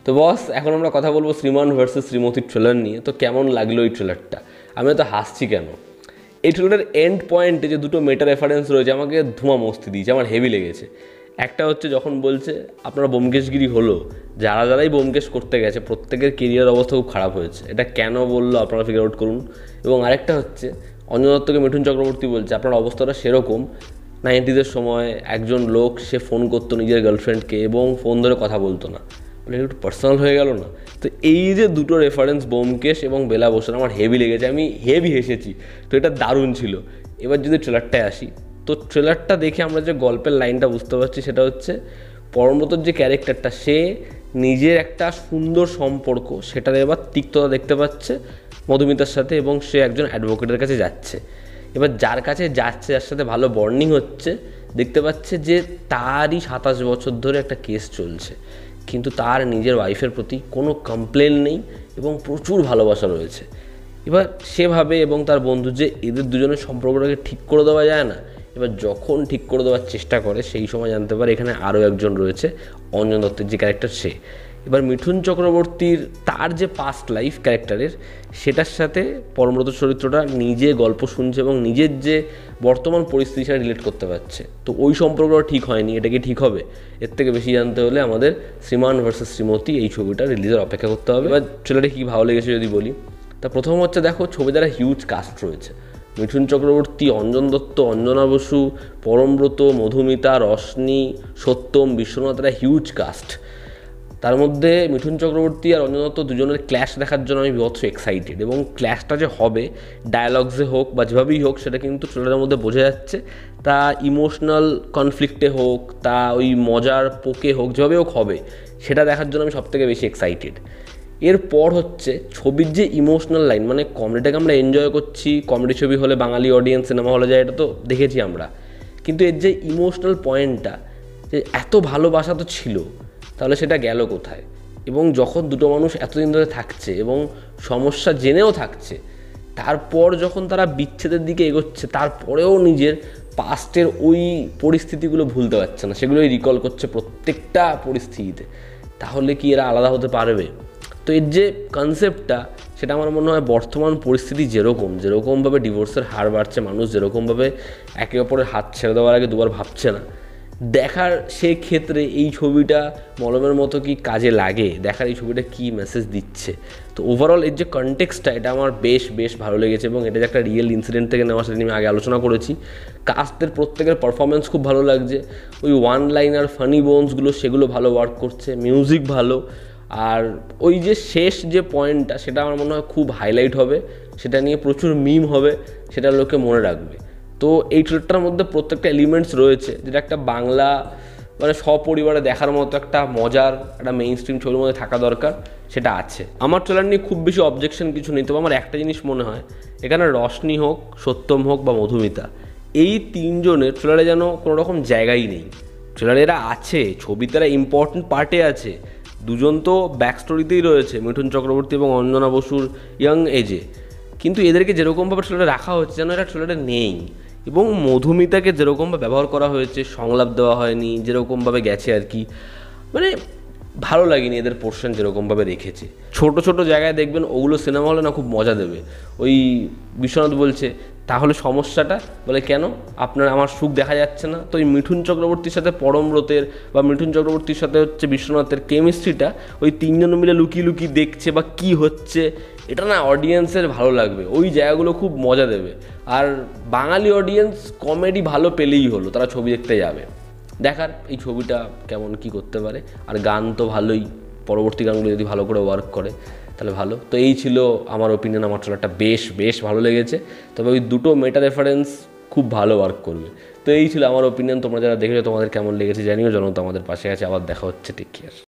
তো বস, এখন আমরা কথা বলবো শ্রীমান ভার্সেস শ্রীমতীর ট্রেলার নিয়ে। তো কেমন লাগলো এই ট্রেলারটা? আমি তো হাসছি কেন, এই ট্রেলারের এন্ড পয়েন্টে যে দুটো মেটা রেফারেন্স রয়েছে আমাকে ধুমা মস্তি দিয়েছে, আমার হেভি লেগেছে। একটা হচ্ছে যখন বলছে আপনারা ব্যোমকেশগিরি হলো, যারাই ব্যোমকেশ করতে গেছে প্রত্যেকের কেরিয়ার অবস্থা খুব খারাপ হয়েছে। এটা কেন বললো আপনারা ফিগার আউট করুন। এবং আরেকটা হচ্ছে অঞ্জন দত্তকে মিঠুন চক্রবর্তী বলছে আপনার অবস্থাটা সেরকম 90s সময় একজন লোক সে ফোন করতো নিজের গার্লফ্রেন্ডকে এবং ফোন ধরে কথা বলতো না, বলে একটু পার্সোনাল হয়ে গেল না? তো এই যে দুটো রেফারেন্স ব্যোমকেশ এবং বেলা বসার আমার হেভি লেগেছে, আমি হেভি হেসেছি। তো এটা দারুণ ছিল। এবার যদি ট্রেলারটায় আসি, তো ট্রেলারটা দেখে আমরা যে গল্পের লাইনটা বুঝতে পারছি সেটা হচ্ছে পরমব্রতর যে ক্যারেক্টারটা, সে নিজের একটা সুন্দর সম্পর্ক সেটার এবার তিক্ততা দেখতে পাচ্ছে মধুমিতার সাথে, এবং সে একজন অ্যাডভোকেটের কাছে যাচ্ছে। এবার যার কাছে যাচ্ছে, যার সাথে ভালো বন্ডিং হচ্ছে, দেখতে পাচ্ছে যে তারই 27 বছর ধরে একটা কেস চলছে, কিন্তু তার নিজের ওয়াইফের প্রতি কোনো কমপ্লেন নেই এবং প্রচুর ভালোবাসা রয়েছে। এবার সেভাবে এবং তার বন্ধু যে এদের দুজনের সম্পর্কটাকে ঠিক করে দেওয়া যায় না। এবার যখন ঠিক করে দেওয়ার চেষ্টা করে সেই সময় জানতে পারে এখানে আরও একজন রয়েছে, অঞ্জন দত্তের যে ক্যারেক্টার সে। এবার মিঠুন চক্রবর্তীর তার যে পাস্ট লাইফ ক্যারেক্টারের, সেটার সাথে পরমব্রত চরিত্রটা নিজে গল্প শুনছে এবং নিজের যে বর্তমান পরিস্থিতি সেটা রিলেট করতে পারছে। তো ওই সম্পর্কটা ঠিক হয়নি, এটা কি ঠিক হবে? এর থেকে বেশি জানতে হলে আমাদের শ্রীমান ভার্সেস শ্রীমতী এই ছবিটা রিলিজের অপেক্ষা করতে হবে। এবার ছেলেটা কী ভালো লেগেছে যদি বলি, তা প্রথম হচ্ছে দেখো ছবি দ্বারা হিউজ কাস্ট রয়েছে। মিঠুন চক্রবর্তী, অঞ্জন দত্ত, অঞ্জনা বসু, পরমব্রত, মধুমিতা, রশনি, সত্যম, বিশ্বনাথ, এরা হিউজ কাস্ট। তার মধ্যে মিঠুন চক্রবর্তী আর অঞ্জন দত্ত দুজনের ক্ল্যাশ দেখার জন্য আমি বিভৎস এক্সাইটেড, এবং ক্ল্যাশটা যে হবে ডায়ালগসে হোক বা যেভাবেই হোক সেটা কিন্তু ট্রেলারের মধ্যে বোঝা যাচ্ছে। তা ইমোশনাল কনফ্লিক্টে হোক, তা ওই মজার পোকে হোক, যেভাবে হোক হবে, সেটা দেখার জন্য আমি সবথেকে বেশি এক্সাইটেড। এরপর হচ্ছে ছবির যে ইমোশনাল লাইন, মানে কমেডিটাকে আমরা এনজয় করছি, কমেডি ছবি হলে বাঙালি অডিয়েন্স সিনেমা হলে যায়, এটা তো দেখেছি আমরা, কিন্তু এর যে ইমোশনাল পয়েন্টটা, যে এত ভালোবাসা তো ছিল, তাহলে সেটা গেল কোথায়? এবং যখন দুটো মানুষ এতদিন ধরে থাকছে এবং সমস্যা জেনেও থাকছে, তারপর যখন তারা বিচ্ছেদের দিকে এগোচ্ছে, তারপরেও নিজের পাস্টের ওই পরিস্থিতিগুলো ভুলতে পারছে না, সেগুলোই রিকল করছে প্রত্যেকটা পরিস্থিতিতে, তাহলে কি এরা আলাদা হতে পারবে? তো এর যে কনসেপ্টটা, সেটা আমার মনে হয় বর্তমান পরিস্থিতি যেরকমভাবে ডিভোর্সের হার বাড়ছে, মানুষ যেরকমভাবে একে অপরের হাত ছেড়ে দেওয়ার আগে দুবার ভাবছে না, দেখার সেই ক্ষেত্রে এই ছবিটা মলমের মতো কি কাজে লাগে, দেখার এই ছবিটা কি মেসেজ দিচ্ছে। তো ওভারঅল এর যে কনটেক্সটটা, এটা আমার বেশ ভালো লেগেছে, এবং এটা যে একটা রিয়েল ইনসিডেন্ট থেকে নেওয়া, সেটা নিয়ে আমি আগে আলোচনা করেছি। কাস্টদের প্রত্যেকের পারফরমেন্স খুব ভালো লাগছে, ওই ওয়ান লাইনার ফানি বোনসগুলো সেগুলো ভালো ওয়ার্ক করছে, মিউজিক ভালো, আর ওই যে শেষ যে পয়েন্টটা, সেটা আমার মনে হয় খুব হাইলাইট হবে, সেটা নিয়ে প্রচুর মিম হবে, সেটা লোকে মনে রাখবে। তো এই ট্রেলারটার মধ্যে প্রত্যেকটা এলিমেন্টস রয়েছে, যেটা একটা বাংলা মানে সপরিবারে দেখার মতো একটা মজার একটা মেইন স্ট্রিম ছবির মধ্যে থাকা দরকার, সেটা আছে। আমার ট্রেলার নিয়ে খুব বেশি অবজেকশন কিছু নেই, তবে আমার একটা জিনিস মনে হয়, এখানে রশনি হোক, সত্যম হোক বা মধুমিতা, এই তিনজনের ট্রেলারে যেন কোনো রকম জায়গাই নেই। ট্রেলারে এরা আছে, ছবিতে এরা ইম্পর্টেন্ট পার্টে আছে, দুজন তো ব্যাক স্টোরিতেই রয়েছে, মিঠুন চক্রবর্তী এবং অঞ্জনা বসুর ইয়াং এজে, কিন্তু এদেরকে যেরকমভাবে ট্রেলারে রাখা হচ্ছে যেন এরা ট্রেলারে নেই। এবং মধুমিতাকে যেরকমভাবে ব্যবহার করা হয়েছে, সংলাপ দেওয়া হয়নি, যেরকমভাবে গেছে আর কি, মানে ভালো লাগেনি এদের পোর্শন যেরকমভাবে রেখেছে। ছোট ছোট জায়গায় দেখবেন ওগুলো সিনেমা হলে না খুব মজা দেবে। ওই বিশ্বনাথ বলছে তাহলে সমস্যাটা, বলে কেন আপনার আমার সুখ দেখা যাচ্ছে না? তো ওই মিঠুন চক্রবর্তীর সাথে পরমব্রতের বা মিঠুন চক্রবর্তীর সাথে হচ্ছে বিশ্বনাথের কেমিস্ট্রিটা, ওই তিনজন মিলে লুকিয়ে লুকিয়ে দেখছে বা কী হচ্ছে, এটা না অডিয়েন্সের ভালো লাগবে, ওই জায়গাগুলো খুব মজা দেবে। আর বাঙালি অডিয়েন্স কমেডি ভালো পেলেই হলো, তারা ছবি দেখতে যাবে। দেখার এই ছবিটা কেমন কি করতে পারে। আর গান তো ভালোই, পরবর্তী গানগুলো যদি ভালো করে ওয়ার্ক করে তাহলে ভালো। তো এই ছিল আমার ওপিনিয়ন, আমার ট্রেলারটা বেশ ভালো লেগেছে, তবে ওই দুটো মেটা রেফারেন্স খুব ভালো ওয়ার্ক করবে। তো এই ছিল আমার ওপিনিয়ন, তোমরা যারা দেখেছো তোমাদের কেমন লেগেছে জানিও। জনতা আমাদের পাশে আছে, আবার দেখা হচ্ছে, টেক কেয়ার।